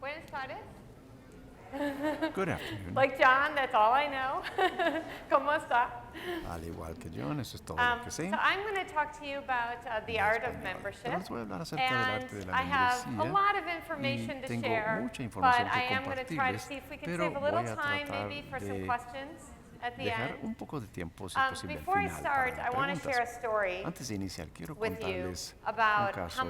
Buenas tardes. Good afternoon. Like John, that's all I know. ¿Cómo está? Al igual que John, eso es todo lo que sé. So I'm going to talk to you about the art of membership. Pero les voy a hablar acerca del And arte de la I have a membresía. lot of information to Tengo share, mucha but información I que am going to try to compartirles, see if we can pero save a little voy a time tratar maybe for some de questions at the dejar end. un poco de tiempo, si posible, al Before I final start, para I want to share a preguntas. story Antes de iniciar, quiero with you contarles un about caso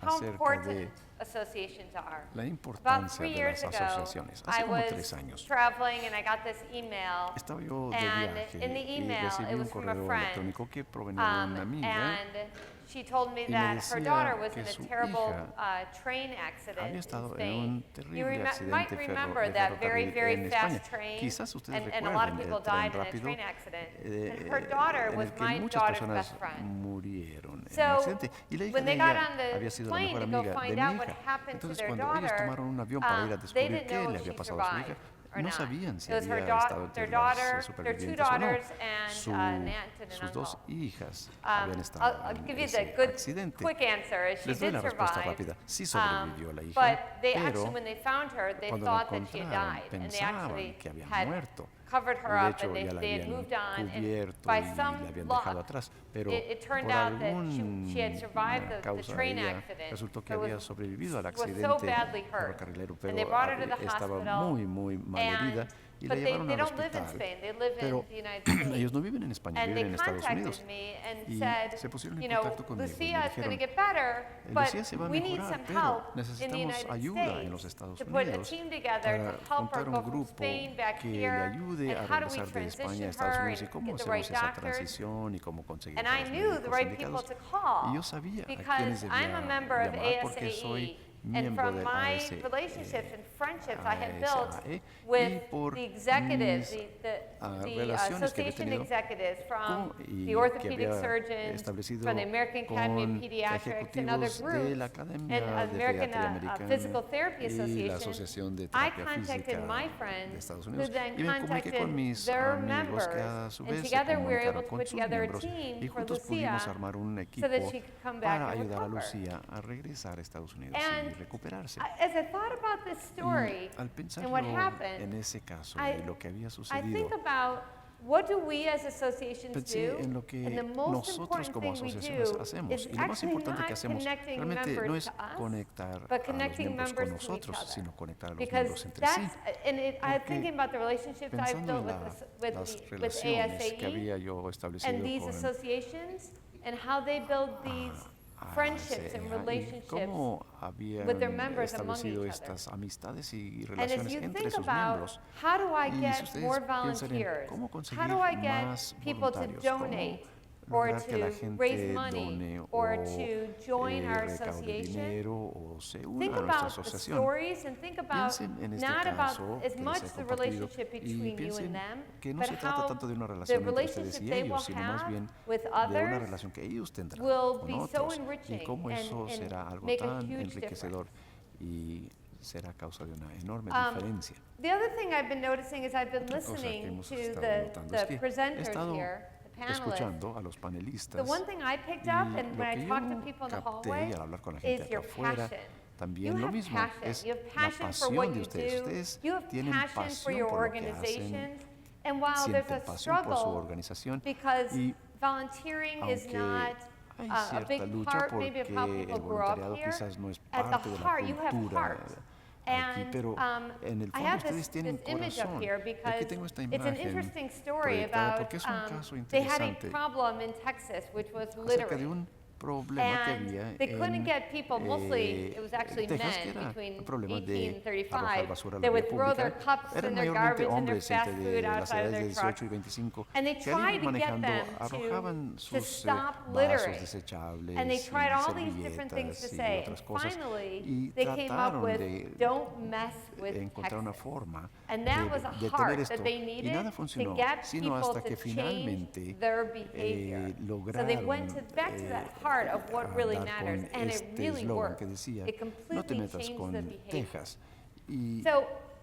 how acerca important de associations are. la About importancia 3 de years las ago, asociaciones. Hace I como was 3 años traveling and I got this email, estaba yo de and viaje in the y email recibí it un was from a correo friend, electrónico que provenía de una amiga and she told me y me that her decía daughter was que in su a terrible hija train accident había estado in en un Spain. terrible You might accidente remember de that very, ferrocarril very en fast España. train, Quizás ustedes and a lot of recuerden people el tren died in a rápido train accident. And her daughter en was el que my muchas daughter's personas best friend. murieron en un So, accidente. Y la hija when de they got ella on the había sido la plane mejor to go amiga de find mi out what hija. happened to Entonces, their cuando ellos daughter, tomaron un avión para ir a they descubrir didn't qué know le if había she pasado a su hija, survived or no not. sabían si It was había estado their entre daughter, las their 2 supervivientes o no. daughters, and an aunt and an Sus 2 uncle. hijas habían estado I'll en give you the ese good, accidente. quick answer is she Les doy did la respuesta survive. rápida. Sí sobrevivió la hija, But they pero actually, when they found her, they cuando la thought that she had encontraron, died, and they pensaban actually que había had muerto. covered her De up, hecho, and ya la they had habían moved on. And cubierto by y la some habían luck, dejado atrás, pero it turned por out that she had survived alguna the causa train ella accident. resultó que but había was- sobrevivido al was so accidente badly hurt. ferrocarrilero, And they pero brought her to the estaba hospital. muy mal herida y la But llevaron they al don't live in hospital. Spain, they live Pero in the United States. ellos no viven en España, And viven they en Estados Unidos. contacted me and Y said, se pusieron you en know, contacto conmigo y Lucia, me it's going to dijeron, get better, but Lucía se va a we need mejorar, some pero help in the necesitamos United ayuda en los States Estados to put a Unidos team together para to help her juntar un go from grupo Spain back que le here, ayude a and how do we regresar de España a transition Estados her Unidos y and cómo get the hacemos right esa doctors. transición y cómo conseguir And a I los knew the médicos right people indicados. to call Y yo sabía a because quiénes I'm a debía member of llamar porque soy ASAE. And miembro from del my ASAE, relationships and friendships I had built ASAE, y with por the executives, mis, the relaciones que había association tenido executives from y the que orthopedic había surgeons, establecido from the American Academy of con Pediatrics and other ejecutivos de la groups, Academia and de American Pediatría Americana Physical Therapy y la Association. Asociación de I Terapia contacted Física my de friends, Estados who Unidos then y me comuniqué con contacted mis their amigos que members, a su and vez se together we were able comunicaron to con put sus together a miembros team y for juntos pudimos Lucia armar un so equipo that she could come back para and ayudar a recover. Lucía a regresar a Estados Unidos And y recuperarse. as I thought about this story Y al pensar and what en happened, ese caso I- y lo que había I sucedido, think about what do we as associations pensé do, en lo que and the most nosotros important como thing we asociaciones do hacemos. is Y lo más actually importante not que hacemos connecting realmente no members es to us, conectar but a los connecting miembros con members to each nosotros, other. sino conectar a los Because miembros entre sí. I'm Porque thinking about the relationships I've Pensando built en with las with relaciones que ASAE había yo establecido and these con associations and how they build these friendships and ASAE, y relationships cómo habían with their members among establecido each other. estas amistades y And as relaciones you entre think sus about miembros. how do I Y si get ustedes more piensan en volunteers, cómo how conseguir do I get más people to voluntarios, donate cómo or lograr que la to gente raise money done or o to join our recaude association? dinero o se una Think a nuestra about the asociación. stories and think about Piensen en este not caso about as que much les he the compartido relationship y between you and piensen them, que no but se trata how tanto de una the relación entre ustedes relationship y they will ellos, sino más have bien with de una others relación que ellos tendrán will con be so otros y enriching cómo eso and será algo make a tan huge enriquecedor y será causa de una enorme Um, diferencia. The other thing I've been noticing is I've been Otra cosa que listening hemos to estado the notando es que he presenters estado here, the panelists. escuchando a los The panelistas one thing I picked y up and lo when I que talk to yo people in the capté hallway al hablar con la gente is acá your afuera passion. también You lo have mismo passion. es You have la passion for what pasión de you ustedes. do. Ustedes You have tienen passion for pasión your por lo que hacen, organizations. And while there's sienten a pasión por su struggle organización because y volunteering is aunque not hay a cierta big lucha part porque maybe of how el people grew up voluntariado here, quizás no es at parte the de la heart you have cultura heart. aquí, And pero en el I fondo have ustedes tienen this image up corazón. here Aquí because tengo esta it's an imagen interesting story proyectada about porque es un caso they had a interesante problem in Texas which was acerca de littering. un problema que And había they couldn't en get people, mostly it was actually Texas, que men era between un problema 18 de and arrojar 35. basura a la They vía would throw their pública. cups Eran and their mayormente garbage and their hombres fast entre food de las outside of edades de their 18 trucks. y 25 And they que al tried ir to get manejando them arrojaban to sus stop vasos littering. desechables And they tried y all these different things to servilletas y say. otras cosas Finally, y they came up trataron with de don't mess with encontrar una Texas. forma And that was a de heart tener esto that they y needed nada to funcionó get sino people hasta to que change finalmente their behavior. So they went back to that heart of what really matters, and it este really eslogan worked. que decía It no te completely metas changed con the behavior. Texas y So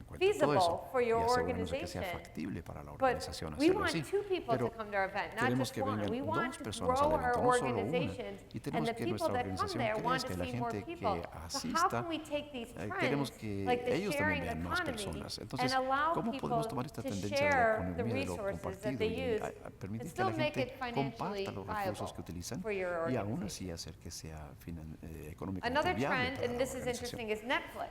en cuenta todo feasible eso for y your asegurarnos de que sea organization. factible para la But organización we hacerlo want así. 2 people Pero to come to our event, not queremos just que one. vengan We want 2 to personas al grow evento, our no solo una. organizations, Y and tenemos the que people nuestra that come organización there want to crezca y la see more gente people. que So how asista, can we take these queremos trends, que like the ellos también sharing vean más economy, personas. and Entonces, allow ¿cómo people podemos tomar esta to tendencia de la share the economía de lo resources that compartido they y use a permitir and que la still make gente it financially comparta los recursos viable que utilizan for your y aún organization? así hacer que sea económicamente Another viable trend, para and la this is organización? interesting, is Netflix.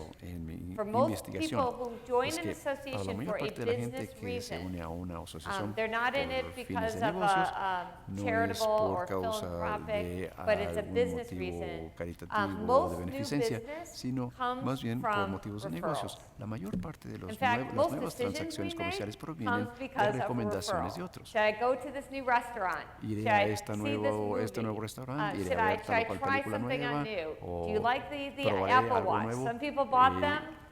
en mi For most investigación people who join es an que para la association mayor for a parte de la gente business que se reason, une a una asociación they're not in it por fines because de of negocios, a no es charitable por or causa philanthropic, de but it's a algún business motivo reason. caritativo o de Most new beneficencia, business sino comes más bien por from motivos de negocios. referrals. La mayor parte de In fact, las most nuevas decisions we transacciones make comerciales provienen comes de because of a recomendaciones de referral. otros. Should I go to this new restaurant? Iré Should a I este see nuevo movie? restaurante, iré Should a I ver tal o cual try película something nueva, new? o Do you like the probaré Apple algo Watch? nuevo. Some people bought Eh, them.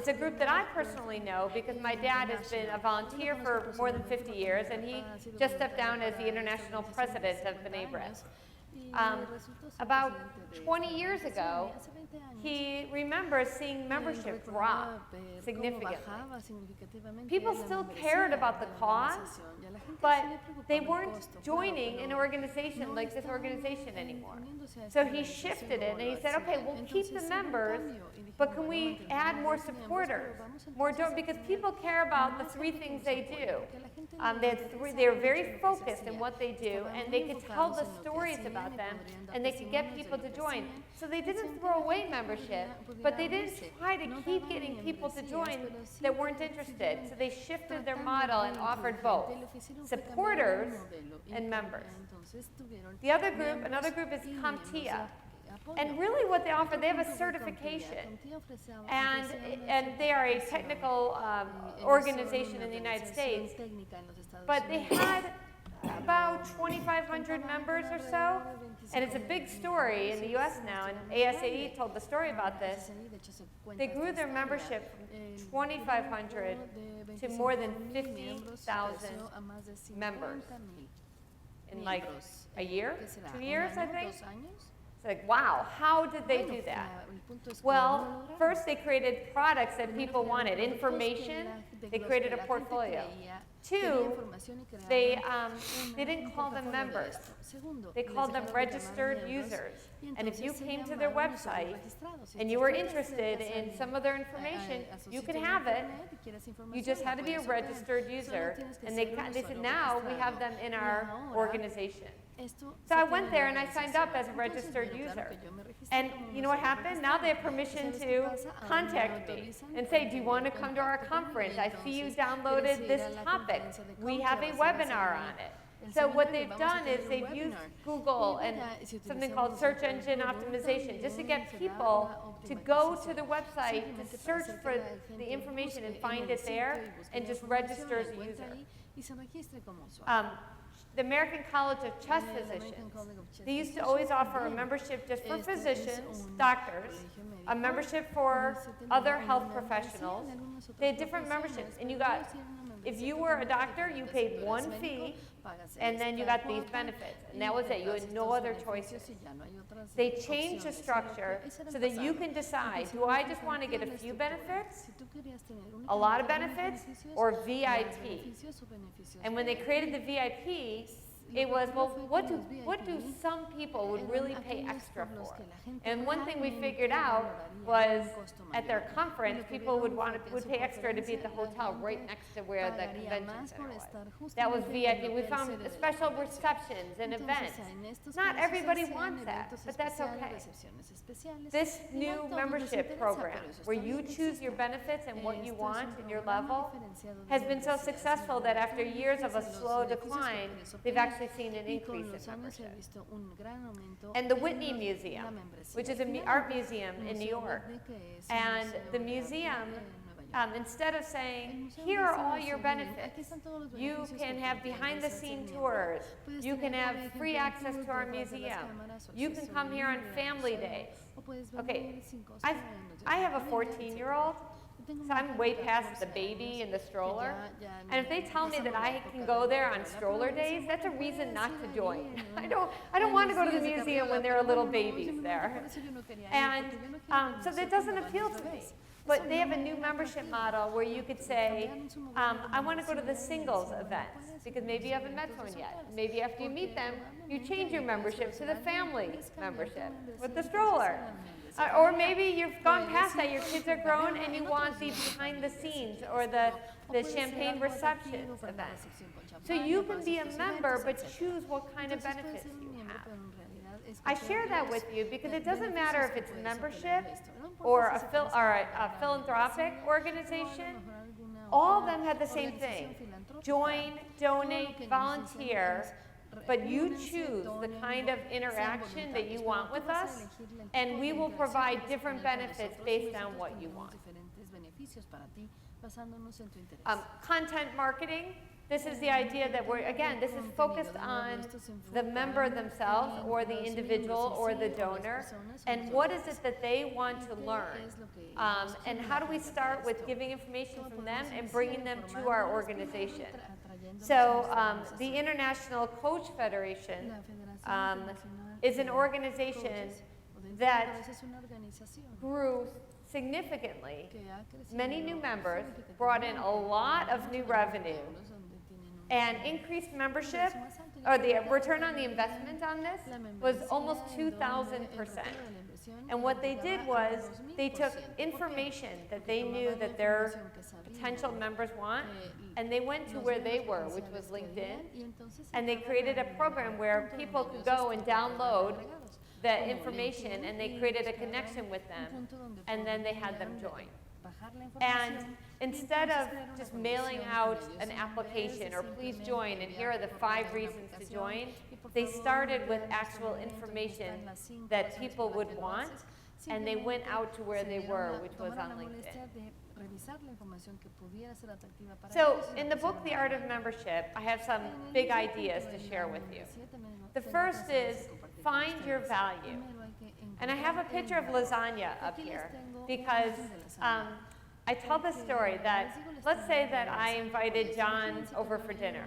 It's a group that I personally know because my dad has been a volunteer for more than 50 years, and he just stepped down as the international president of Membresía. About 20 years ago, he remembers seeing membership drop significantly. People still cared about the cause, but they weren't joining an organization like this organization anymore. So he shifted it and he said, okay, we'll keep the members, but can we add more supporters? Because people care about the three things they do. They're very focused in what they do, and they could tell the stories about them, and they could get people to join. So they didn't throw away membership, but they didn't try to keep getting people to join that weren't interested. So they shifted their model and offered both, supporters and members. Another group is CompTIA. And really what they offer, they have a certification. And they are a technical organization in the United States. But they had about 2,500 members or so. And it's a big story in the US now. And ASAE told the story about this. They grew their membership from 2,500 to more than 50,000 members in like a year, 2 years, I think. It's like, wow, how did they do that? Well, first they created products that people wanted, information. They created a portfolio. Two, they didn't call them members. They called them registered users. And if you came to their website and you were interested in some of their information, you could have it. You just had to be a registered user. And they said, now we have them in our organization. So I went there and I signed up as a registered user. And you know what happened? Now they have permission to contact me and say, do you want to come to our conference? I see you downloaded this topic. We have a webinar on it. So what they've done is they've used Google and something called search engine optimization just to get people to go to the website to search for the information and find it there and just register as a user. The American College of Chest Physicians, they used to always offer a membership just for physicians, doctors, a membership for other health professionals. They had different memberships, and you got, if you were a doctor, you paid one fee, and then you got these benefits, and that was it. You had no other choices. They changed the structure so that you can decide, do I just want to get a few benefits, a lot of benefits, or VIP? And when they created the VIP, it was, well, what do some people would really pay extra for? And one thing we figured out was at their conference, people would pay extra to be at the hotel right next to where the convention center was. That was VIP. We found special receptions and events. Not everybody wants that, but that's okay. This new membership program, where you choose your benefits and what you want and your level, has been so successful that after years of a slow decline, they've actually seen an increase in membership. And the Whitney Museum, which is an art museum in New York. And the museum, instead of saying, here are all your benefits, you can have behind-the-scene tours, you can have free access to our museum, you can come here on family days. Okay, I have a 14-year-old, so I'm way past the baby and the stroller. And if they tell me that I can go there on stroller days, that's a reason not to join. I don't want to go to the museum when there are little babies there. And so that doesn't appeal to me. But they have a new membership model where you could say, I want to go to the singles events, because maybe you haven't met someone yet. Maybe after you meet them, you change your membership to the family membership with the stroller. Or maybe you've gone past that, your kids are grown, and you want the behind the scenes or the champagne receptions event. So you can be a member, but choose what kind of benefits you have. I share that with you because it doesn't matter if it's membership or a philanthropic organization. All of them have the same thing. Join, donate, volunteer, but you choose the kind of interaction that you want with us, and we will provide different benefits based on what you want. Content marketing. This is the idea that this is focused on the member themselves or the individual or the donor, and what is it that they want to learn, and how do we start with giving information from them and bringing them to our organization. So the International Coach Federation is an organization that grew significantly. Many new members brought in a lot of new revenue and increased membership, or the return on the investment on this was almost 2,000%. And what they did was they took information that they knew that their potential members want, and they went to where they were, which was LinkedIn, and they created a program where people could go and download the information, and they created a connection with them, and then they had them join. And instead of just mailing out an application or please join and here are the 5 reasons to join, they started with actual information that people would want, and they went out to where they were, which was on LinkedIn. So in the book, The Art of Membership, I have some big ideas to share with you. The first is find your value. And I have a picture of lasagna up here because I tell this story that, let's say that I invited John over for dinner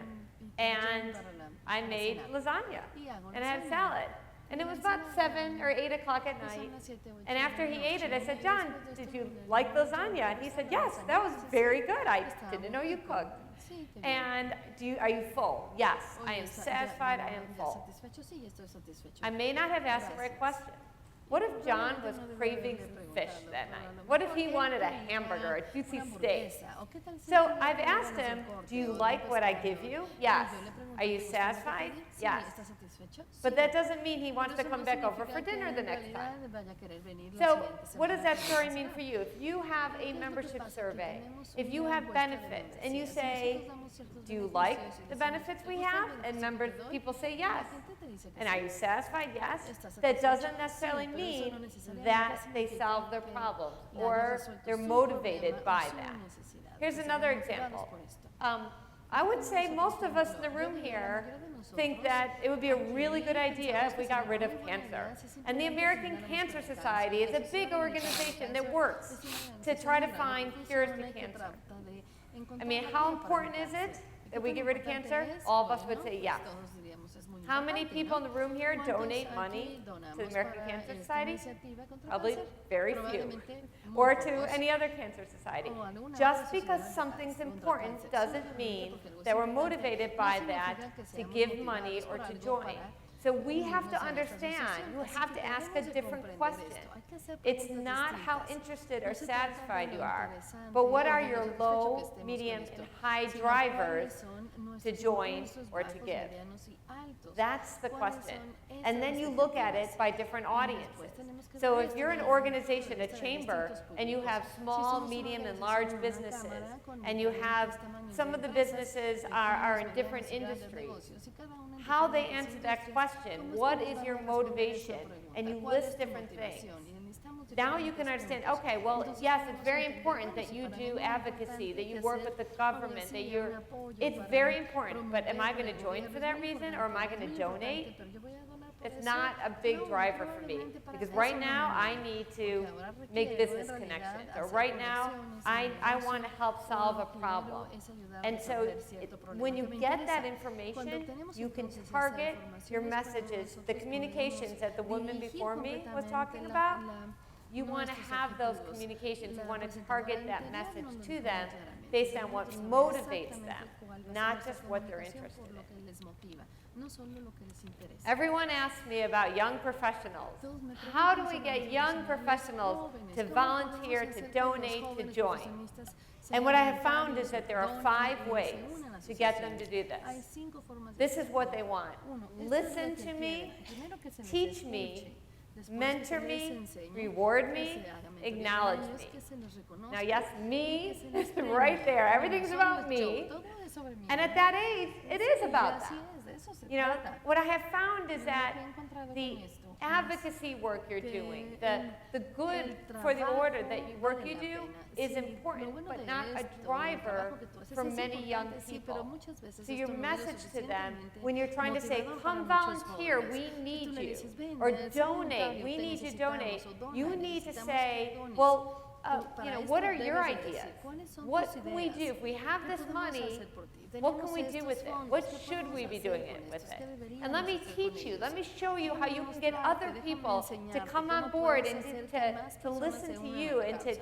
and I made lasagna and I had salad. And it was about 7 or 8 o'clock at night. And after he ate it, I said, John, did you like lasagna? And he said, yes, that was very good. I didn't know you cooked. And are you full? Yes, I am satisfied, I am full. I may not have asked the right question. What if John was craving fish that night? What if he wanted a hamburger, a juicy steak? So I've asked him, do you like what I give you? Yes. Are you satisfied? Yes. But that doesn't mean he wants to come back over for dinner the next time. So what does that story mean for you? If you have a membership survey, if you have benefits, and you say, do you like the benefits we have? And people say yes. And are you satisfied? Yes. That doesn't necessarily mean that they solve their problems or they're motivated by that. Here's another example. I would say most of us in the room here think that it would be a really good idea if we got rid of cancer. And the American Cancer Society is a big organization that works to try to find cures to cancer. I mean, how important is it that we get rid of cancer? All of us would say yes. How many people in the room here donate money to the American Cancer Society? Probably very few. Or to any other cancer society. Just because something's important doesn't mean that we're motivated by that to give money or to join. So we have to understand, you have to ask a different question. It's not how interested or satisfied you are, but what are your low, medium, and high drivers to join or to give? That's the question. And then you look at it by different audiences. So if you're an organization, a chamber, and you have small, medium, and large businesses, and you have some of the businesses are in different industries, how they answer that question, what is your motivation, and you list different things. Now you can understand, okay, well, yes, it's very important that you do advocacy, that you work with the government, it's very important, but am I going to join for that reason, or am I going to donate? It's not a big driver for me, because right now I need to make business connections, or right now I want to help solve a problem. And so when you get that information, you can target your messages, the communications that the woman before me was talking about. You want to have those communications, you want to target that message to them based on what motivates them, not just what they're interested in. Everyone asks me about young professionals. How do we get young professionals to volunteer, to donate, to join? And what I have found is that there are 5 ways to get them to do this. This is what they want. Listen to me, teach me, mentor me, reward me, acknowledge me. Now, yes, me is right there. Everything's about me. And at that age, it is about that. You know, what I have found is that the advocacy work you're doing, the good for the order work you do is important, but not a driver for many young people. So your message to them, when you're trying to say, come volunteer, we need you, or donate, we need to donate, you need to say, well, what are your ideas? What can we do? If we have this money, what can we do with it? What should we be doing with it? And let me teach you, let me show you how you can get other people to come on board and to listen to you and to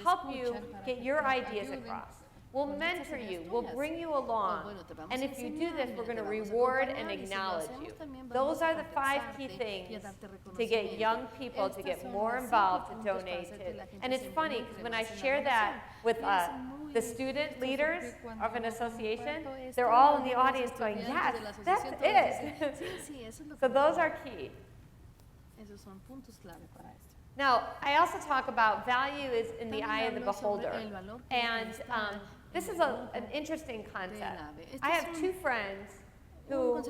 help you get your ideas across. We'll mentor you, we'll bring you along, and if you do this, we're going to reward and acknowledge you. Those are the 5 key things to get young people to get more involved, to donate to. And it's funny, because when I share that with the student leaders of an association, they're all in the audience going, yes, that's it. So those are key. Now, I also talk about value is in the eye of the beholder. And this is an interesting concept. I have 2 friends who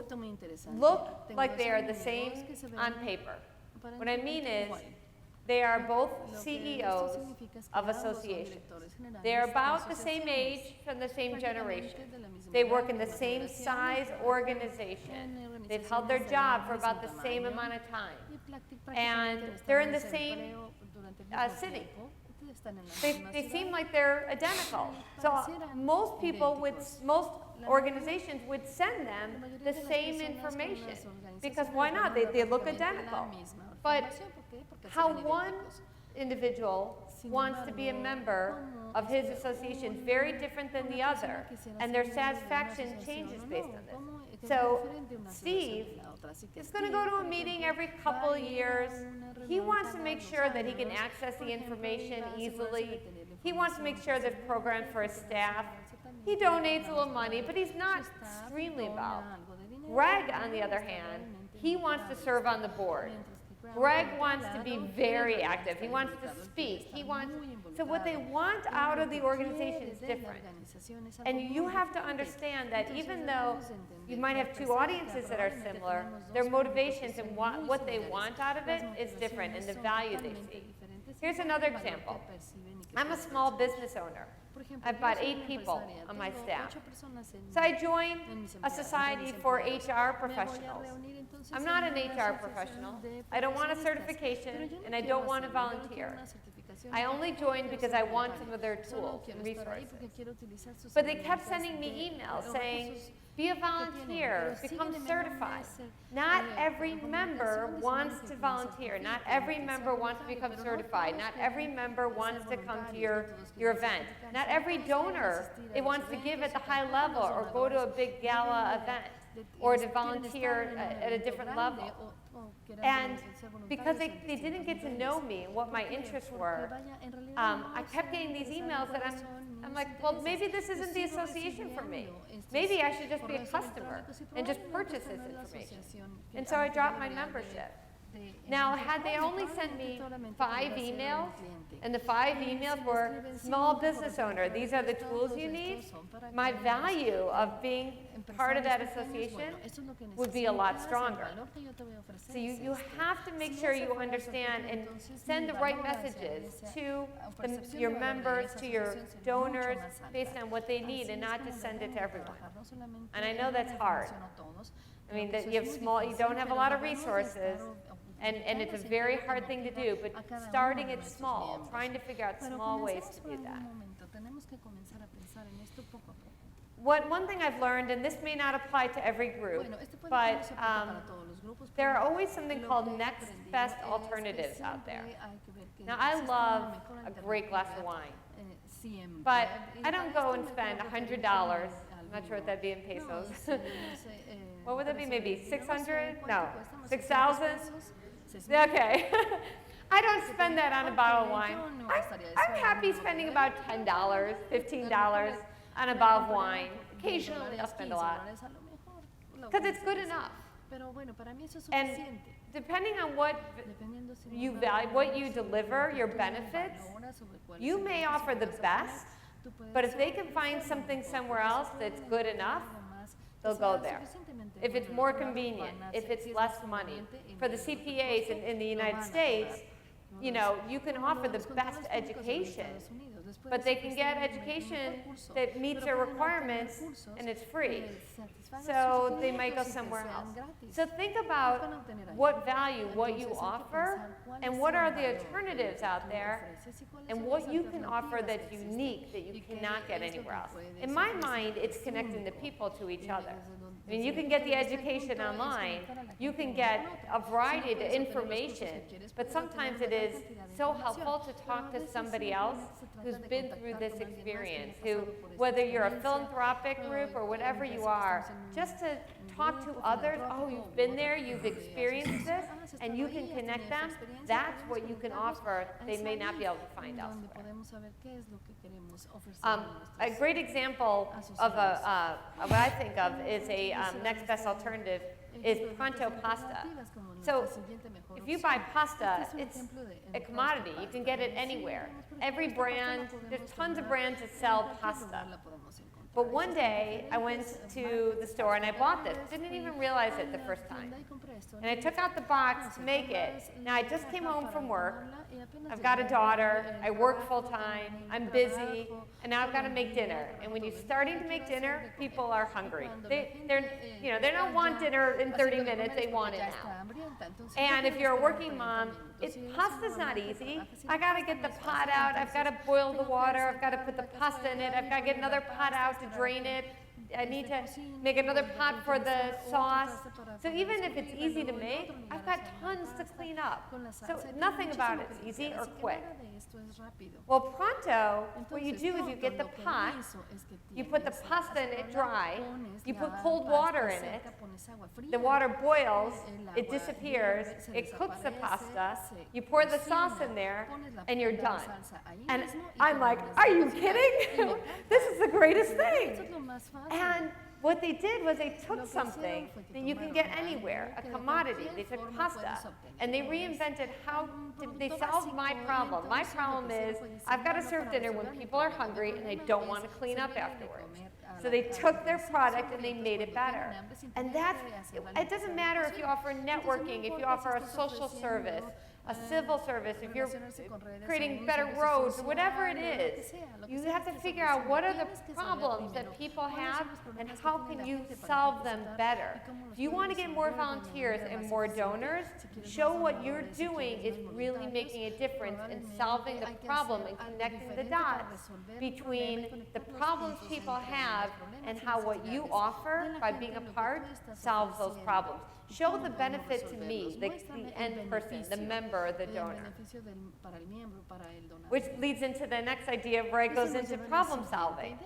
look like they are the same on paper. What I mean is, they are both CEOs of associations. They're about the same age, from the same generation. They work in the same size organization. They've held their job for about the same amount of time. And they're in the same city. They seem like they're identical. So most organizations would send them the same information, because why not? They look identical. But how one individual wants to be a member of his association is very different than the other, and their satisfaction changes based on this. So Steve is going to go to a meeting every couple of years. He wants to make sure that he can access the information easily. He wants to make sure there's programs for his staff. He donates a little money, but he's not extremely involved. Greg, on the other hand, he wants to serve on the board. Greg wants to be very active. He wants to speak. So what they want out of the organization is different. And you have to understand that even though you might have 2 audiences that are similar, their motivations and what they want out of it is different, and the value they see. Here's another example. I'm a small business owner. I've about 8 people on my staff. So I joined a society for HR professionals. I'm not an HR professional. I don't want a certification, and I don't want to volunteer. I only joined because I want some of their tools and resources. But they kept sending me emails saying, be a volunteer, become certified. Not every member wants to volunteer. Not every member wants to become certified. Not every member wants to come to your event. Not every donor wants to give at the high level or go to a big gala event or to volunteer at a different level. And because they didn't get to know me and what my interests were, I kept getting these emails that I'm like, well, maybe this isn't the association for me. Maybe I should just be a customer and just purchase this information. And so I dropped my membership. Now, had they only sent me 5 emails, and the 5 emails were small business owner, these are the tools you need, my value of being part of that association would be a lot stronger. So you have to make sure you understand and send the right messages to your members, to your donors, based on what they need, and not just send it to everyone. And I know that's hard. I mean, that you don't have a lot of resources, and it's a very hard thing to do, but starting it small, trying to figure out small ways to do that. One thing I've learned, and this may not apply to every group, but there are always something called next best alternatives out there. Now, I love a great glass of wine, but I don't go and spend $100. I'm not sure what that'd be in pesos. What would that be? Maybe 600? No, 6,000? Okay. I don't spend that on a bottle of wine. I'm happy spending about $10, $15 on a bottle of wine. Occasionally I'll spend a lot, because it's good enough. And depending on what you value, what you deliver, your benefits, you may offer the best, but if they can find something somewhere else that's good enough, they'll go there. If it's more convenient, if it's less money. For the CPAs in the United States, you can offer the best education, but they can get education that meets their requirements and it's free. So they might go somewhere else. So think about what value, what you offer, and what are the alternatives out there, and what you can offer that's unique that you cannot get anywhere else. In my mind, it's connecting the people to each other. I mean, you can get the education online, you can get a variety of information, but sometimes it is so helpful to talk to somebody else who's been through this experience, who, whether you're a philanthropic group or whatever you are, just to talk to others, oh, you've been there, you've experienced this, and you can connect them, that's what you can offer they may not be able to find elsewhere. A great example of what I think of is a next best alternative is pronto pasta. So if you buy pasta, it's a commodity. You can get it anywhere. Every brand, there's tons of brands that sell pasta. But one day, I went to the store and I bought this. Didn't even realize it the first time. And I took out the box to make it. Now, I just came home from work. I've got a daughter. I work full time. I'm busy. And now I've got to make dinner. And when you're starting to make dinner, people are hungry. They don't want dinner in 30 minutes. They want it now. And if you're a working mom, pasta's not easy. I got to get the pot out. I've got to boil the water. I've got to put the pasta in it. I've got to get another pot out to drain it. I need to make another pot for the sauce. So even if it's easy to make, I've got tons to clean up. So nothing about it's easy or quick. Well, pronto, what you do is you get the pot, you put the pasta in it dry, you put cold water in it, the water boils, it disappears, it cooks the pasta, you pour the sauce in there, and you're done. And I'm like, are you kidding? This is the greatest thing. And what they did was they took something that you can get anywhere, a commodity. They took pasta, and they reinvented they solved my problem. My problem is I've got to serve dinner when people are hungry and they don't want to clean up afterwards. So they took their product and they made it better. And it doesn't matter if you offer networking, if you offer a social service, a civil service, if you're creating better roads, whatever it is, you have to figure out what are the problems that people have and how can you solve them better. If you want to get more volunteers and more donors, show what you're doing is really making a difference in solving the problem and connecting the dots between the problems people have and how what you offer by being a part solves those problems. Show the benefit to me, the end person, the member, the donor. Which leads into the next idea where it goes into problem solving.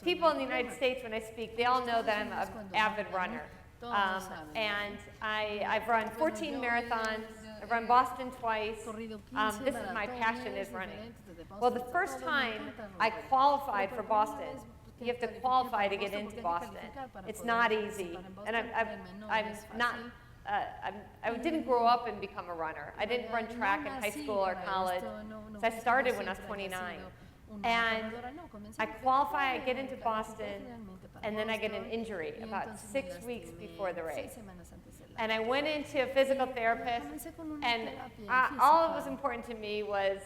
People in the United States, when I speak, they all know that I'm an avid runner. And I've run 14 marathons. I've run Boston twice. This is my passion, is running. Well, the first time I qualified for Boston, you have to qualify to get into Boston. It's not easy. And I didn't grow up and become a runner. I didn't run track in high school or college. So I started when I was 29. And I qualify, I get into Boston, and then I get an injury about 6 weeks before the race. And I went into a physical therapist, and all that was important to me was,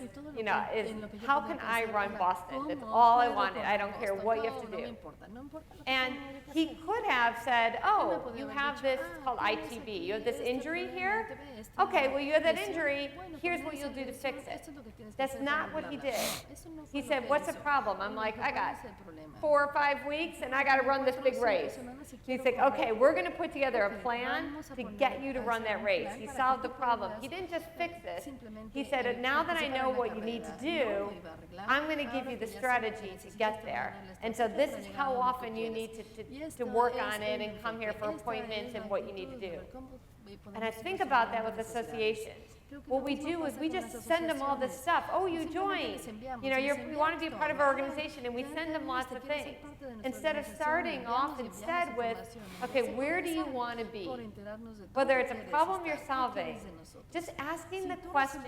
is how can I run Boston? That's all I wanted. I don't care what you have to do. And he could have said, oh, you have this called ITB. You have this injury here? Okay, well, you have that injury. Here's what you'll do to fix it. That's not what he did. He said, what's the problem? I'm like, I got 4 or 5 weeks, and I got to run this big race. He's like, okay, we're going to put together a plan to get you to run that race. He solved the problem. He didn't just fix it. He said, now that I know what you need to do, I'm going to give you the strategy to get there. And so this is how often you need to work on it and come here for appointments and what you need to do. And I think about that with associations. What we do is we just send them all this stuff. Oh, you joined. You want to be a part of our organization, and we send them lots of things. instead of starting off instead with, okay, where do you want to be? Whether it's a problem you're solving, just asking the question,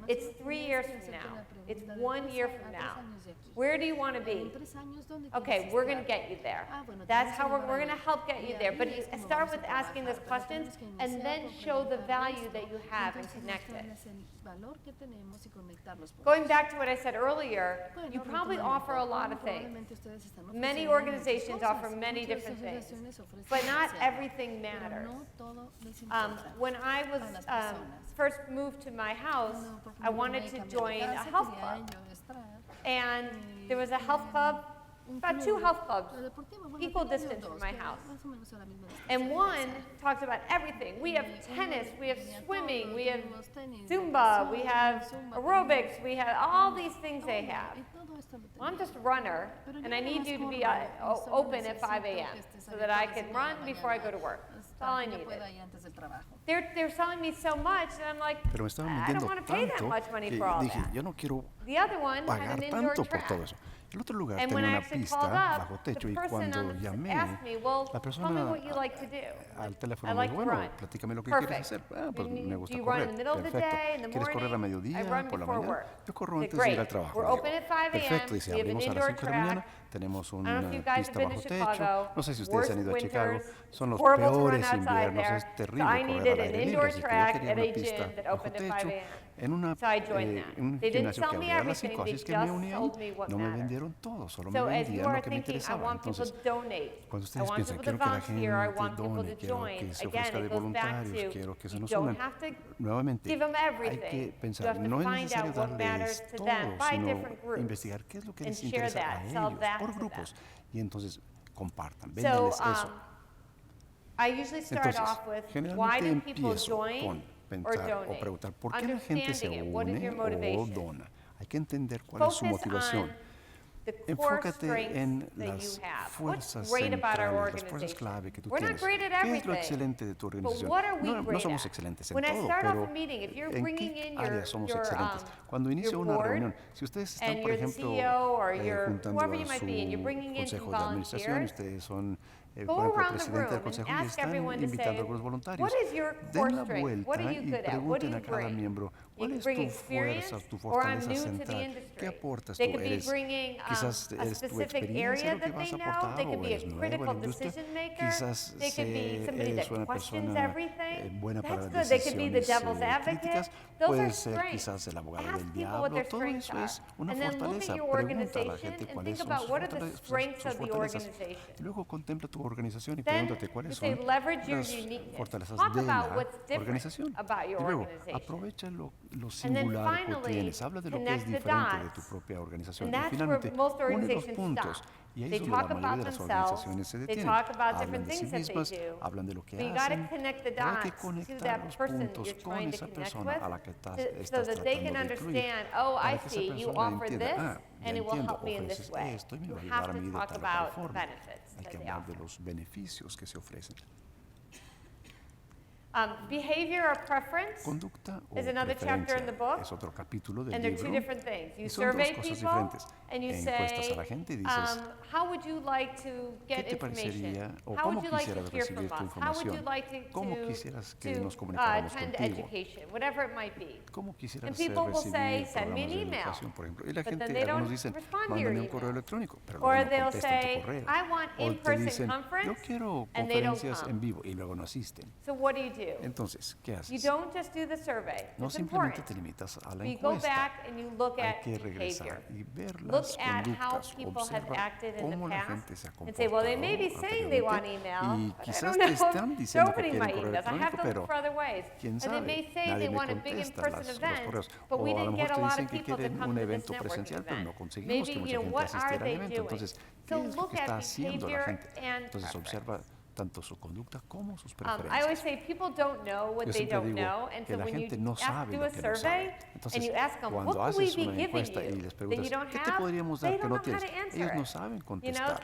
it's 3 years from now, it's 1 year from now. Where do you want to be? Okay, we're going to get you there. That's how we're going to help get you there. But you start with asking those questions and then show the value that you have and connect it. Going back to what I said earlier, you probably offer a lot of things. Many organizations offer many different things, but not everything matters. When I was first moved to my house, I wanted to join a health club. And there was a health club, about 2 health clubs, equal distance from my house. And one talks about everything. We have tennis, we have swimming, we have Zumba, we have aerobics, we have all these things they have. Well, I'm just a runner, and I need you to be open at 5 a.m. so that I can run before I go to work. That's all I needed. They're selling me so much, and I'm like, Pero me estaban I don't vendiendo want to pay that tanto much money que for all dije, that. yo no quiero The other one had pagar an indoor tanto por track. todo eso. El otro lugar And tenía when I una actually pista called bajo up, techo the y person cuando llamé, asked me, well, la tell me persona what you like to do. al teléfono I me like dijo, to bueno, run. platícame lo que Perfect. quieres hacer. Ah, pues me Do gusta you run in correr. the middle of the Perfecto. day, in the ¿Quieres correr a morning? mediodía, I run por la before mañana? work. Yo corro I antes said, de ir al great. trabajo. We're Digo, open at 5 perfecto, a.m. dice, We have an abrimos a las indoor 5 de la mañana, track. tenemos I don't know if una you guys have pista been bajo to techo. Chicago. No sé si ustedes han ido a Worst Chicago. winters, Son los horrible to run peores outside inviernos. there. Es So terrible I correr needed al an aire libre. indoor Así que yo track quería at una a pista gym that bajo opened at 5 techo a.m. en So I joined them. un They didn't gimnasio sell que me abría a las everything, 5. Así they es que me just uní ahí. sold me what No me mattered. vendieron todo, solo So me as you vendían are lo que me thinking, I interesaba. want people Entonces, to donate. cuando I ustedes want piensan, people to quiero que la volunteer, I gente want people done, to quiero join. que se Again, ofrezca de it goes back voluntarios, to quiero que se you nos don't unan. have to Nuevamente, give them hay everything. que You pensar, have to no es find necesario out what matters darles to todo, them. Find sino different groups investigar qué es lo que and les share interesa a that, sell ellos, that por to them. grupos, y entonces compartan, So véndanles eso. I usually start Entonces, off with, why generalmente do people empiezo con join or pensar o donate? preguntar por qué la gente se Understanding it. What is your une o motivation? dona. Hay que entender cuál es su Focus motivación. on the core Enfócate strengths en that you las have. What's fuerzas great about our centrales, las fuerzas organization? clave que tú We're not tienes. great at ¿Qué es lo everything. excelente de tu But organización? what are we No great somos at? excelentes en When I todo, start off pero a meeting, if you're ¿en bringing qué in áreas somos your, excelentes? Cuando inicio your una board, reunión, si ustedes están, and por you're the ejemplo, CEO or you're juntando whoever a you might be, and you're bringing su in some consejo de administración, y volunteers, ustedes son, go por ejemplo, around the presidente del room and consejo, y ask están everyone to invitando say, a algunos voluntarios, what is your core den la strength? What vuelta are you y good at? What do pregunten you a cada bring? miembro, You ¿cuál could es bring tu experience, fuerza, tu or I'm fortaleza new to the central? industry. ¿Qué aportas They tú? could be ¿Eres bringing quizás a eres tu specific experiencia area lo que that vas they a know. aportar, They o could be eres a nuevo en critical la industria? decision maker. Quizás They could be somebody eres that una questions persona everything. buena para That's las good. They could be the decisiones devil's advocate. críticas, Those puede are ser strengths. quizás el abogado Ask del people what diablo, their todo strengths eso are. es una And then look at fortaleza. your Pregunta a la organization gente and cuáles think son about sus what are the fortalezas, strengths sus of the fortalezas. organization. Y luego contempla tu organización y Then pregúntate you cuáles say, son leverage your las uniqueness. fortalezas Talk de about la what's different organización. about your Y luego organization. aprovecha lo And then singular que finally, tienes. Habla de lo que es connect the diferente de tu dots. propia organización. And Y that's finalmente, where most une los organizations puntos. stop. Y ahí They es donde talk la mayoría about de las themselves, organizaciones se they detienen. talk about Hablan different de sí things that they mismas, do. hablan de lo que But you got to hacen. connect the Pero hay que dots to conectar that los person puntos you're con trying to esa connect persona with a la que so estás that they tratando can de incluir. understand, oh, Para I que esa see, you persona offer entienda, this, ya and it will entiendo, help me in this ofreces way. esto y me You va a ayudar have a to mí de talk tal o tal about the forma. benefits Hay that que they hablar de offer. los beneficios que se ofrecen. Behavior or preference Conducta o is another chapter in the preferencia book, es otro capítulo del and they're two libro. different things. You Y son dos survey cosas people, diferentes. and you Encuestas say, a la gente y dices, how would you like to ¿qué get te information? parecería o How cómo would you like to quisieras hear recibir from tu us? How would you información? like ¿Cómo to quisieras que nos comunicáramos attend contigo? education, whatever it might be? ¿Cómo quisieras And people will say, recibir send me an programas de email. educación, por ejemplo? Y la But then gente, they algunos don't dicen, respond to your mándame un correo email. electrónico, pero Or luego no they'll contestan say, tu correo. I want O te in-person dicen, yo conference, quiero and they don't conferencias come. en vivo y luego no asisten. So what do you do? Entonces, ¿qué You haces? don't just do the survey. No It's simplemente important. te limitas a la But you go encuesta. back and you look Hay at que behavior. regresar y ver Look las at how conductas, people have observa acted in cómo the la past gente se ha and say, well, they may be comportado saying they want anteriormente email, y but I quizás don't te know if están they're diciendo que opening my quieren correo emails. I have electrónico, to look pero for other ways. quién And they sabe, may say nadie they me want a big contesta in-person los event, correos. but we O a lo didn't mejor get a te lot dicen of que people to quieren come un to this evento networking presencial, pero no event. conseguimos que Maybe, mucha you know, gente what asistiera are al they evento. doing? Entonces, So ¿qué es lo look que está at haciendo la behavior gente? and Entonces, observa tanto su conducta como sus I always preferencias. say people don't know what Yo they siempre don't digo know, and que so la when you gente no sabe do lo a que no survey sabe. and Entonces, you ask them, cuando what could we haces be una giving encuesta y you les that you preguntas, don't ¿qué te have? podríamos They dar que don't no know how tienes? to answer Ellos no it. saben You know, contestar.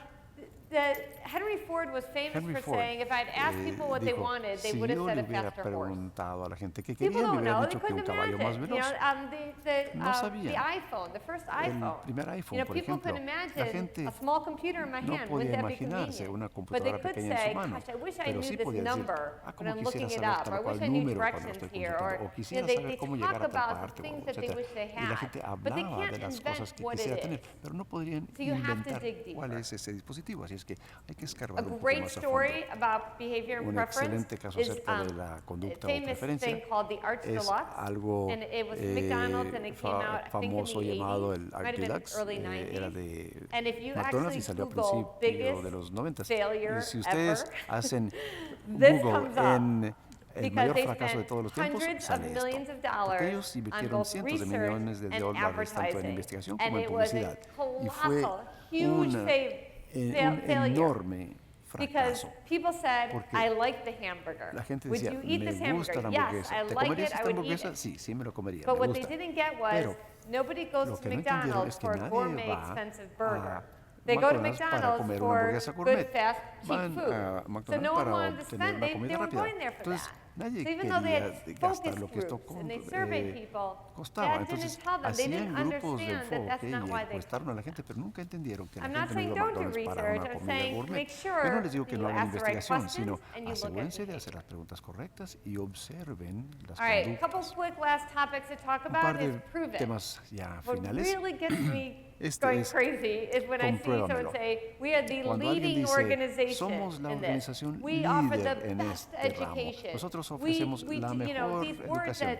Henry Ford was famous Henry for Ford, saying, if I'd asked people what they dijo, wanted, they si would have yo said le a hubiera faster horse. preguntado a la gente qué People quería, me don't know, hubieran they dicho que un couldn't caballo más imagine. veloz. No The sabían. iPhone, the first El iPhone. primer iPhone, por People ejemplo, couldn't la imagine gente a small computer in my no hand. podía Wouldn't that be imaginarse convenient? una But they computadora could pequeña en say, su mano, gosh, I wish I pero knew sí this podía decir, number when como I'm quisiera looking it saber up, or tal I wish cual I knew número cuando lo directions estoy here, consultando, or o quisiera they saber cómo talk llegar a tal about parte, the things o that they etcétera. wish they Y la had, gente but they hablaba can't de las invent cosas que what quisiera it tener, is. pero no podrían So you have to inventar dig cuál deeper. es ese dispositivo, así es que hay que A escarbar un poco great más a fondo. story about behavior and Un preference excelente caso is acerca de la conducta a o famous preferencia thing called the Arch es Deluxe, algo and it was McDonald's, and it came out, I think, in the famoso 80s, llamado el might Art have been Deluxe, early era 90s. de And if you McDonald's actually y salió a Google principios de biggest los 90. failure Y si ustedes ever, hacen this Google comes up. en el Because mayor they fracaso de spent todos los tiempos, hundreds of sale millions esto. of Porque dollars ellos on invirtieron both cientos de research millones de and dólares tanto en advertising, investigación and como en it was a publicidad. Y fue colossal, huge un failure. enorme Because fracaso. people said, Porque I like the hamburger. La gente Would decía, you eat this me gusta hamburger? la Yes, hamburguesa. I ¿Te like comerías it, I esta would eat hamburguesa? it. Sí, sí me lo comería, But me what they gusta. didn't get was, Pero nobody goes lo to que no entendieron McDonald's es que for a nadie gourmet va expensive burger. a They go to McDonald's para McDonald's comer una for hamburguesa good, gourmet. fast, cheap Van food. a So McDonald's no one para wanted to obtener spend, una they comida were rápida. going there for Entonces, that. nadie So even though they quería had gastar focus lo que esto groups and they surveyed people, costaba. that Entonces, didn't tell them, they hacían didn't grupos de understand that that's enfoque not y why they encuestaron a la gente, pero nunca entendieron que la I'm not gente no saying iba a don't do McDonald's para research, una I'm comida saying gourmet. make Yo no sure les digo que you no hagan ask the right investigación, sino questions and you look at asegúrense de behavior. hacer las preguntas correctas y observen las All right, a couple conductas. quick last topics to talk Un par about is de prove it. temas ya What finales. really gets me Este going es crazy is when I see someone compruébamelo. say, we are the Cuando alguien leading dice, organization somos la in this. organización We offer the líder en best este ramo. education. Nosotros ofrecemos la mejor these words educación.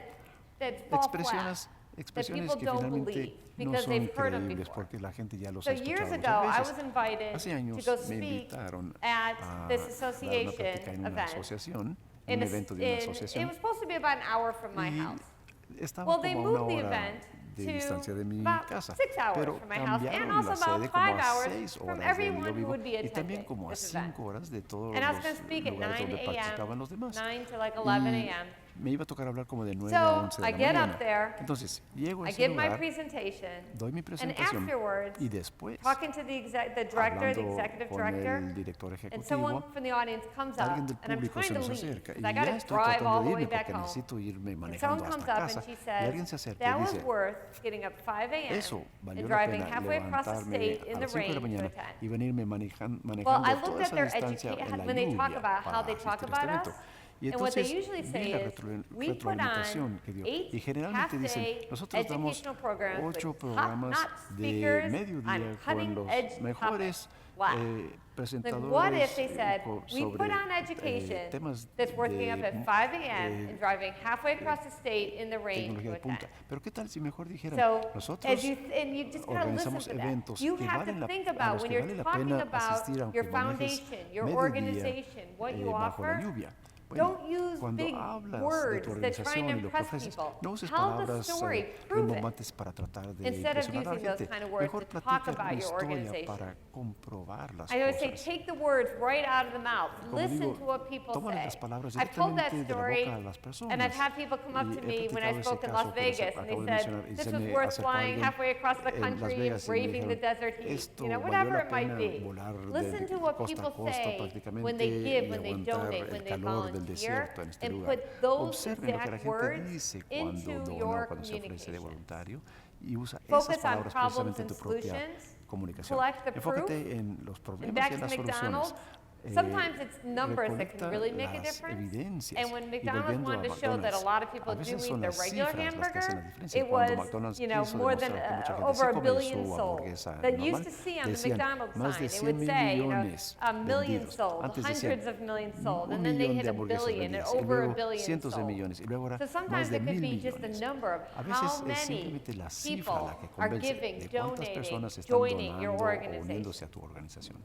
that fall flat, Expresiones that expresiones people que don't finalmente believe no because son they've heard them creíbles before. porque la gente ya los So ha escuchado years ago, muchas I veces. was invited Hace to años go me speak invitaron at a this dar una association plática en una event. asociación, In un a- evento de una It asociación, was supposed to be about an hour from my y house. estaba Well, they como a una moved the hora event de to distancia de mi about casa, 6 hours pero from my house, and cambiaron also la about sede como 5 a hours 6 from horas de donde everyone yo who vivo would be y también attending como a this event. 5 horas de todos And I was going to los speak at lugares 9 donde participaban los a.m., demás. 9 to like 11 Y a.m. me iba a tocar hablar como de 9 So, a 11 de I la get up mañana. there, Entonces, llego a I ese give my lugar, presentation, doy mi and presentación afterwards, y después, talking to the director, the hablando executive con director, el director and someone ejecutivo, from the audience comes up, alguien del and I'm público se trying to nos leave, acerca y because I got ya to estoy drive tratando all de the way irme back porque home. necesito irme And manejando someone comes hasta up and casa she y says, alguien se acerca that y was dice, worth getting up 5 a.m. eso valió and la driving pena halfway across the levantarme state a in the las 5 de la rain to mañana attend. y venirme Well, manejando I toda looked at esa their distancia en la when they talk lluvia about how para they talk asistir a este about evento. us. Y And what they entonces usually vi say la is, we put retroalimentación on que dio. 8 Y generalmente dicen, half-day nosotros damos educational programs 8 with programas top-notch de speakers mediodía on con cutting-edge los mejores Wow. Like, presentadores what if they said, we sobre put on education temas that's worth getting up at 5 a.m. de and driving halfway across the state in the rain to tecnología de punta. attend? Pero qué tal si mejor dijeran, So, nosotros and you just gotta listen organizamos to that. eventos You que have valen to la, think a about los when que you're vale la talking pena about asistir aunque your manejes foundation, your mediodía organization, what you bajo la offer. lluvia. Bueno, Don't use cuando big hablas de words tu that try organización to y lo que impress ofreces, people. no uses Tell the palabras story, prove it. rimbombantes para tratar de Instead of impresionar a la using those gente. kind of words Mejor to talk platica about una your historia organization. para comprobar las I always say, cosas. take the words right out of the mouth. Como Listen digo, to what people tómale say. las palabras I've told that directamente de la story, boca a las personas. and I've had people come up Y to he me when I platicado ese spoke in caso Las que les Vegas, and acabo they de said, mencionar, y this se was me worth acercó flying alguien halfway across the en Las country and Vegas y me braving the dijeron, desert heat. esto You know, valió whatever la it might pena be. volar Listen to de what costa people a costa say prácticamente when they give, y when they aguantar donate, when el they calor del volunteer, desierto en este and lugar. put those Observen lo que la exact gente words dice cuando into dona o your cuando se ofrece de communications. voluntario y usa Focus esas on palabras problems precisamente en and tu propia solutions. comunicación. Collect the proof. Enfócate en los And problemas back y en to las soluciones. McDonald's, sometimes it's numbers that can Recolecta really make a las difference. evidencias. And when Y McDonald's volviendo wanted a to show that a McDonald's, lot of people a do veces eat son their las regular cifras las que hacen la hamburger, diferencia. it Cuando was, McDonald's you know, quiso more than demostrar que mucha gente over sí a come billion su sold. hamburguesa That normal, used to see on the decían McDonald's más sign, de it 100 would say, you know, millones a million vendidos. sold, Antes hundreds decían of millions sold, un and then they millón hit de a hamburguesas billion and vendidas y over a luego billion cientos de sold. millones y luego ahora So más sometimes de it could 1.000 be just the millones. number of A how veces es many simplemente la cifra people la que are convence giving, de cuántas donating, personas están joining your donando o organization. uniéndose a tu organización.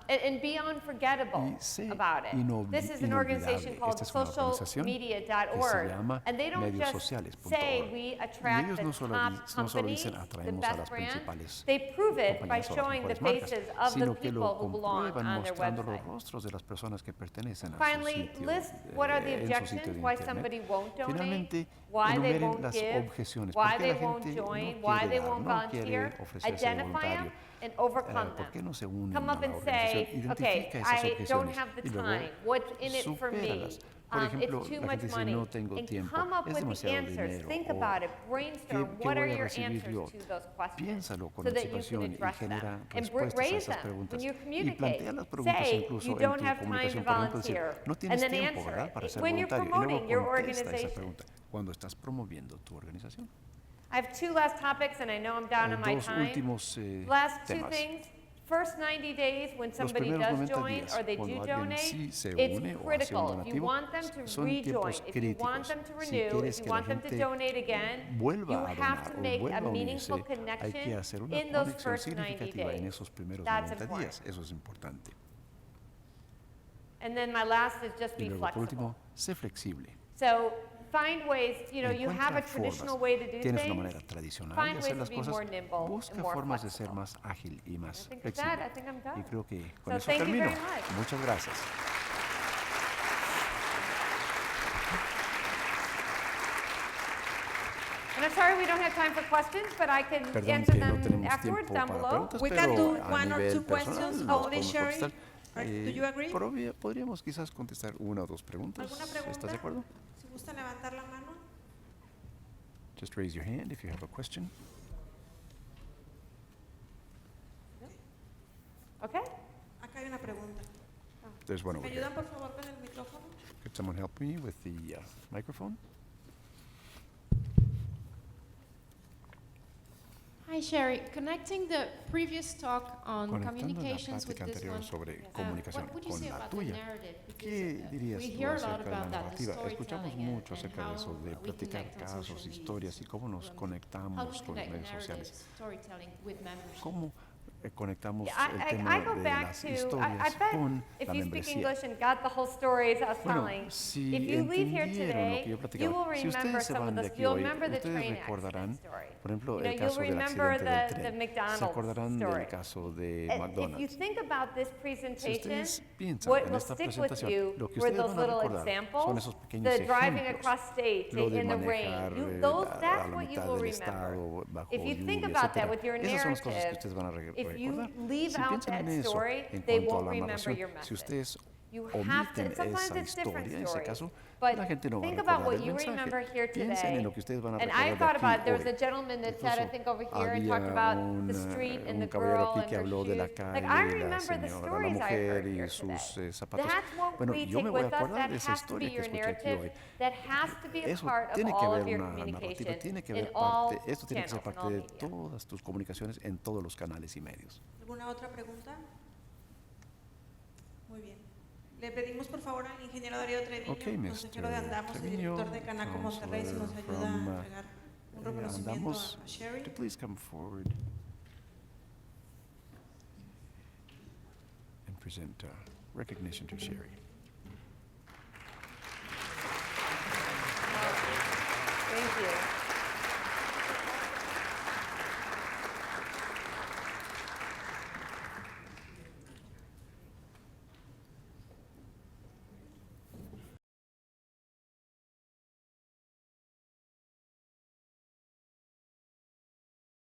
and be unforgettable Y sé about it. This is an organization inolvidable. called Esta es una organización que se socialmedia.org, llama and they don't just mediosociales.org. say we Y attract ellos the no solo top companies, dicen the atraemos a best las brands, principales they prove it by compañías o las showing the mejores marcas, faces of the sino que people lo who belong comprueban on their mostrando los website. rostros de las personas que pertenecen a su Finally, sitio, list what are the en su sitio objections, de why internet. somebody won't donate, Finalmente, why they enumeren won't las give, objeciones, why por qué they la won't gente join, no why quiere they dar, won't no quiere volunteer, ofrecerse identify them, voluntario, and overcome ¿por qué them. no se unen Come a up la and organización? say, okay, Identifica esas I don't objeciones have the y luego time, what's in it for me? supéralas. Por ejemplo, It's too la much gente dice, money. no tengo And tiempo, come up es with the demasiado answers. dinero, Think o about it. Brainstorm. ¿qué What are voy a your recibir answers yo? to those questions Piénsalo con so that you can anticipación y address them? genera And respuestas a raise esas them preguntas. when you Y communicate. plantea las preguntas Say incluso you en don't tu have time to comunicación. Por ejemplo, decir, volunteer, no and tienes then tiempo, answer ¿verdad?, para it. ser When you're voluntario. Y promoting your luego contesta esa organization. pregunta cuando estás promoviendo tu organización. I have two last topics, and I know I'm down on my Dos time. últimos Last two temas. things. First 90 days, when Los somebody primeros does 90 join días, or they cuando do alguien donate, sí se it's une o hace un critical. If you donativo, want them to son rejoin, tiempos if you want críticos. them to Si renew, quieres if you que la want them to gente donate again, vuelva you a have donar to o make vuelva a a unirse, meaningful hay que connection hacer una in those conexión first 90 significativa en days. esos primeros That's 90 important. días. Eso es importante. And then my last is just Y be luego, por flexible. último, sé flexible. So find ways, you have Encuentra a traditional formas. way to do Tienes una things. manera tradicional Find de ways hacer to las be cosas. more nimble Busca and more formas de ser flexible. más ágil y más I think with that, flexible. I think I'm done. Y creo que con So eso thank you termino. very much. Muchas gracias. And I'm sorry we don't have time for questions, but I can Perdón answer que no them tenemos afterwards tiempo down para below. preguntas, We pero can do a one or nivel two personal questions lo only, podemos Sheri. contestar. Do you agree? Podríamos quizás contestar una o dos preguntas. ¿Alguna ¿Estás pregunta? de acuerdo? Si gusta levantar la mano. Just raise your hand if you have a question. Okay? Acá hay una pregunta. There's one over ¿Me here. ayudan por favor con el micrófono? Could someone help me with the microphone? Hi, Sheri. Connecting the previous talk on Conectando la communications with plática this anterior one, sobre comunicación what would you con say la about the tuya. narrative? ¿Qué Because, dirías we tú hear a lot acerca de la about that, the narrativa? Escuchamos storytelling mucho and acerca de eso, de how we platicar connect on casos, social media. historias y cómo nos How we conectamos con los connect medios narrative sociales. storytelling with membership. ¿Cómo conectamos Yeah, el I tema go de back las to, I historias bet con if la you speak membresía? English and got the whole stories I was Bueno, telling, si if you leave here entendieron lo que yo today, you will platicaba, si remember ustedes se some of van de the, aquí you'll hoy, remember the ustedes train recordarán, accident story. por ejemplo, You know, el you'll caso del remember accidente del the tren. Se McDonald's acordarán story. del caso de And if you McDonald's. think about this Si presentation, ustedes piensan what en will esta stick with presentación, you lo que were ustedes those van a little recordar son examples, esos pequeños the driving ejemplos, across state lo de in the rain. manejar That's a la what you mitad will del remember. estado bajo If you think lluvia, about that etcétera. with your Esas son las cosas que narrative, ustedes van a if you recordar. leave Si out piensan that en eso, story, en they cuanto a won't la remember narración, your si message. ustedes You have to, omiten sometimes esa it's different historia, en ese stories, caso, but la gente no va a think about recordar what el you remember mensaje. here Piensen en today. lo que ustedes van a And I recordar thought de about, aquí there was a hoy. gentleman that said, I think over here, he Había talked about the street and the un caballero girl aquí and que her habló de la shoes. calle, Like, I la remember the señora, la stories I mujer heard y here sus today. zapatos. That's what Bueno, we yo me take voy a with us. acordar That de esa has to be historia que your escuché aquí narrative. hoy. That has to be a Eso part of tiene que all ver of your una narrativa, communication tiene que in ver all parte, esto tiene que ser channels, in parte all de media. todas tus comunicaciones en todos los canales y medios. ¿Alguna otra pregunta? Muy bien. Le pedimos por favor al ingeniero Darío Treviño, Okay, Mr. consejero de ANDAMOS y Treviño, director de Canaco Monterrey, si nos ayuda from, a entregar un reconocimiento ANDAMOS, a Sheri. to please come forward and present recognition to Sheri.